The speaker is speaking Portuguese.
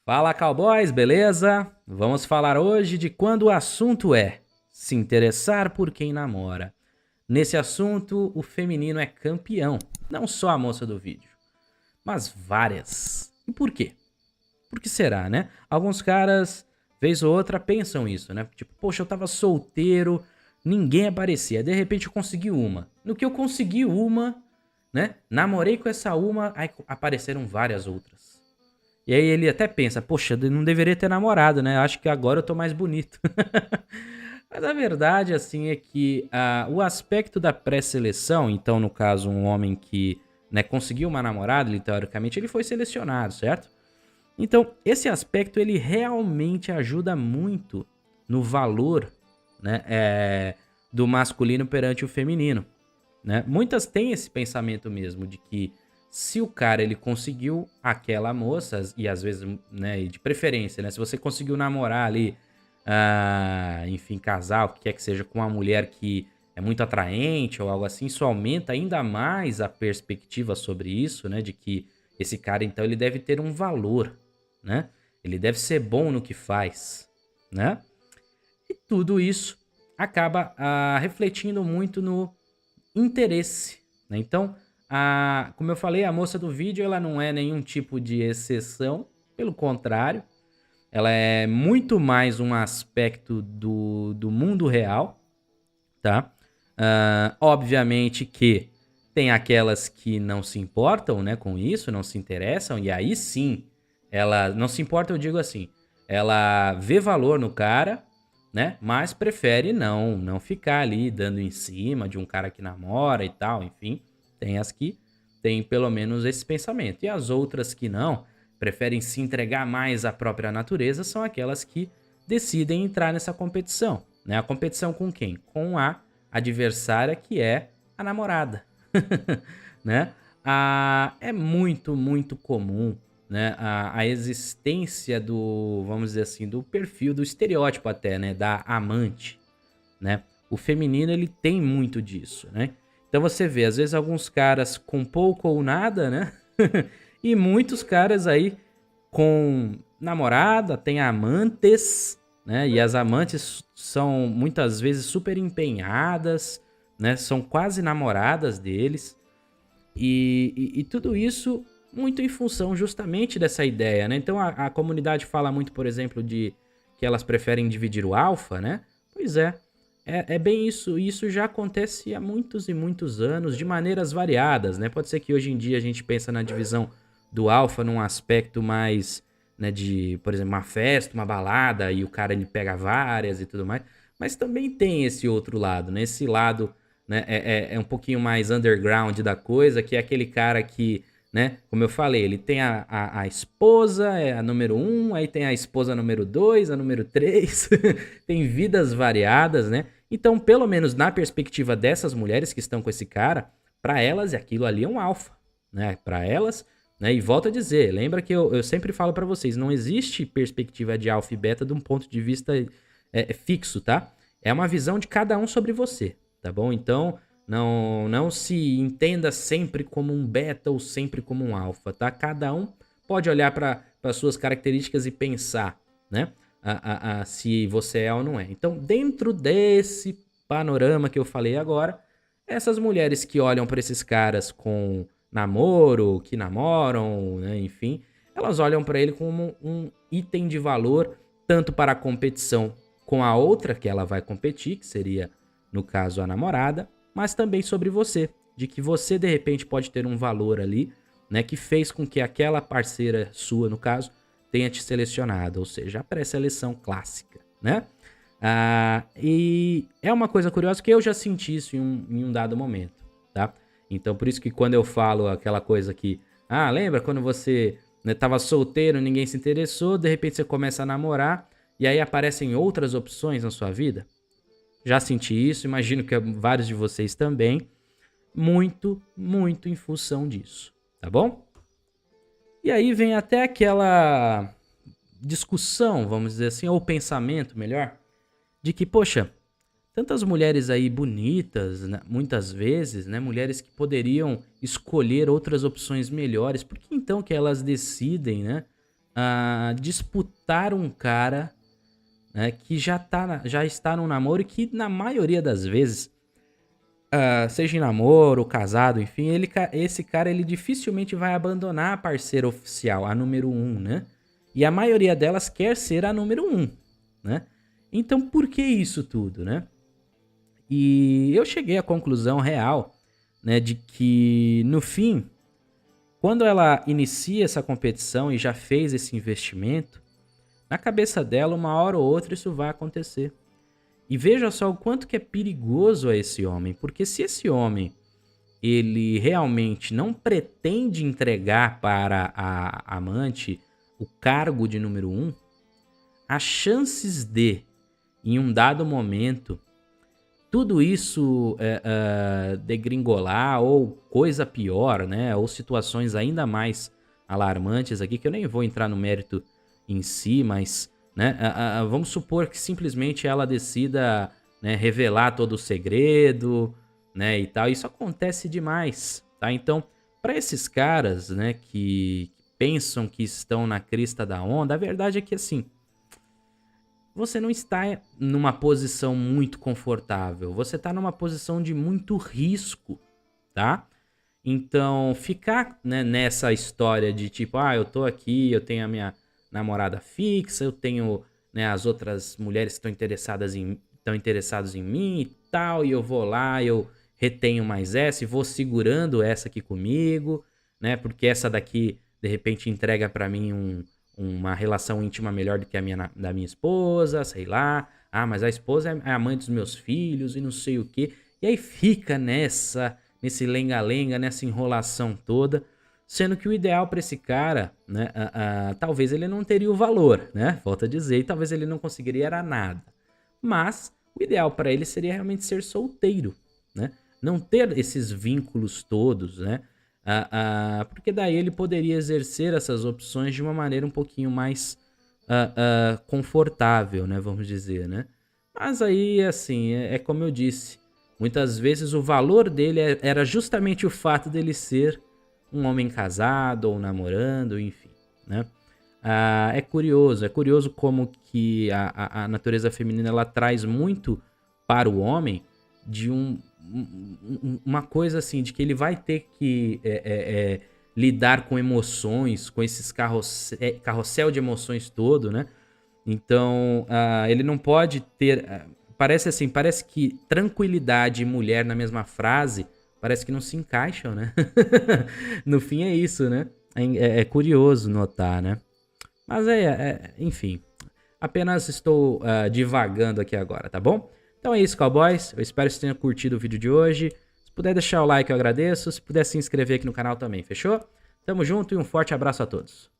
Fala, cowboys, beleza? Vamos falar hoje de quando o assunto é se interessar por quem namora. Nesse assunto, o feminino é campeão, não só a moça do vídeo, mas várias. E por quê? Por que será, né? Alguns caras, vez ou outra, pensam isso, né? Tipo, poxa, eu tava solteiro, ninguém aparecia, de repente eu consegui uma. No que eu consegui uma, né? Namorei com essa uma, aí apareceram várias outras. E aí ele até pensa, poxa, eu não deveria ter namorado, né? Acho que agora eu tô mais bonito. Mas a verdade, assim, é que o aspecto da pré-seleção, então, no caso, um homem que, né, conseguiu uma namorada, ele, teoricamente, ele foi selecionado, certo? Então, esse aspecto, ele realmente ajuda muito no valor, né, do masculino perante o feminino, né? Muitas têm esse pensamento mesmo de que se o cara ele conseguiu aquela moça e às vezes, né, e de preferência, né, se você conseguiu namorar ali, enfim, casar, o que quer que seja, com uma mulher que é muito atraente ou algo assim, isso aumenta ainda mais a perspectiva sobre isso, né, de que esse cara então ele deve ter um valor, né? Ele deve ser bom no que faz, né? E tudo isso acaba refletindo muito no interesse, né? Então, como eu falei, a moça do vídeo ela não é nenhum tipo de exceção, pelo contrário, ela é muito mais um aspecto do mundo real, tá? Obviamente que tem aquelas que não se importam, né, com isso, não se interessam, e aí sim, ela não se importa, eu digo assim, ela vê valor no cara, né, mas prefere não ficar ali dando em cima de um cara que namora e tal, enfim, tem as que têm pelo menos esse pensamento. E as outras que não, preferem se entregar mais à própria natureza, são aquelas que decidem entrar nessa competição, né? A competição com quem? Com a adversária que é a namorada, né? É muito, muito comum, né? A existência do, vamos dizer assim, do perfil, do estereótipo até, né? Da amante, né? O feminino, ele tem muito disso, né? Então você vê, às vezes, alguns caras com pouco ou nada, né? E muitos caras aí com namorada, tem amantes, né? E as amantes são muitas vezes super empenhadas, né? São quase namoradas deles. E tudo isso muito em função justamente dessa ideia, né? Então a comunidade fala muito, por exemplo, de que elas preferem dividir o alfa, né? Pois é, é bem isso. E isso já acontece há muitos e muitos anos, de maneiras variadas, né? Pode ser que hoje em dia a gente pensa na divisão do alfa num aspecto mais, né, de, por exemplo, uma festa, uma balada, e o cara ele pega várias e tudo mais. Mas também tem esse outro lado, né? Esse lado, né, é um pouquinho mais underground da coisa, que é aquele cara que, né, como eu falei, ele tem a esposa, é a número um, aí tem a esposa número dois, a número três, tem vidas variadas, né? Então, pelo menos na perspectiva dessas mulheres que estão com esse cara, pra elas aquilo ali é um alfa, né? Pra elas, né? E volto a dizer, lembra que eu sempre falo pra vocês, não existe perspectiva de alfa e beta de um ponto de vista fixo, tá? É uma visão de cada um sobre você, tá bom? Então, não se entenda sempre como um beta ou sempre como um alfa, tá? Cada um pode olhar para as suas características e pensar, né? Se você é ou não é. Então, dentro desse panorama que eu falei agora, essas mulheres que olham para esses caras com namoro, que namoram, né, enfim, elas olham para ele como um item de valor, tanto para a competição com a outra que ela vai competir, que seria, no caso, a namorada, mas também sobre você, de que você de repente pode ter um valor ali, né, que fez com que aquela parceira sua, no caso, tenha te selecionado, ou seja, a pré-seleção clássica, né? E é uma coisa curiosa que eu já senti isso em um dado momento, tá? Então, por isso que quando eu falo aquela coisa que, lembra quando você, né, tava solteiro, ninguém se interessou, de repente você começa a namorar e aí aparecem outras opções na sua vida? Já senti isso, imagino que vários de vocês também, muito, muito em função disso, tá bom? E aí vem até aquela discussão, vamos dizer assim, ou pensamento melhor, de que, poxa, tantas mulheres aí bonitas, né, muitas vezes, né, mulheres que poderiam escolher outras opções melhores, por que então que elas decidem, né, disputar um cara, né, que já está no namoro e que na maioria das vezes, seja em namoro, casado, enfim, esse cara ele dificilmente vai abandonar a parceira oficial, a número um, né? E a maioria delas quer ser a número um, né? Então por que isso tudo, né? E eu cheguei à conclusão real, né, de que no fim, quando ela inicia essa competição e já fez esse investimento, na cabeça dela, uma hora ou outra isso vai acontecer. E veja só o quanto que é perigoso a esse homem, porque se esse homem ele realmente não pretende entregar para a amante o cargo de número um, as chances de, em um dado momento, tudo isso degringolar ou coisa pior, né? Ou situações ainda mais alarmantes aqui, que eu nem vou entrar no mérito em si, mas né, vamos supor que simplesmente ela decida, né, revelar todo o segredo, né, e tal. Isso acontece demais, tá? Então, para esses caras, né, que pensam que estão na crista da onda, a verdade é que assim, você não está numa posição muito confortável, você está numa posição de muito risco, tá? Então, ficar, né, nessa história de tipo, eu tô aqui, eu tenho a minha namorada fixa, eu tenho, né, as outras mulheres que estão interessadas em mim e tal, e eu vou lá, eu retenho mais essa e vou segurando essa aqui comigo, né? Porque essa daqui, de repente, entrega pra mim uma relação íntima melhor do que da minha esposa, sei lá. Mas a esposa é a mãe dos meus filhos e não sei o quê. E aí fica nesse lenga-lenga, nessa enrolação toda, sendo que o ideal para esse cara, né, talvez ele não teria o valor, né? Volto a dizer, e talvez ele não conseguiria era nada. Mas o ideal para ele seria realmente ser solteiro, né? Não ter esses vínculos todos, né? Porque daí ele poderia exercer essas opções de uma maneira um pouquinho mais confortável, né? Vamos dizer, né? Mas aí, assim, é como eu disse, muitas vezes o valor dele era justamente o fato dele ser um homem casado ou namorando, enfim, né? É curioso como que a natureza feminina ela traz muito para o homem de uma coisa assim, de que ele vai ter que lidar com emoções, com esses carrossel de emoções todo, né? Então, ele não pode ter... parece que tranquilidade e mulher na mesma frase, parece que não se encaixam, né? No fim é isso, né? É curioso notar, né? Mas enfim, apenas estou divagando aqui agora, tá bom? Então é isso, cowboys. Eu espero que vocês tenham curtido o vídeo de hoje. Se puder deixar o like, eu agradeço. Se puder se inscrever aqui no canal também, fechou? Tamo junto e um forte abraço a todos.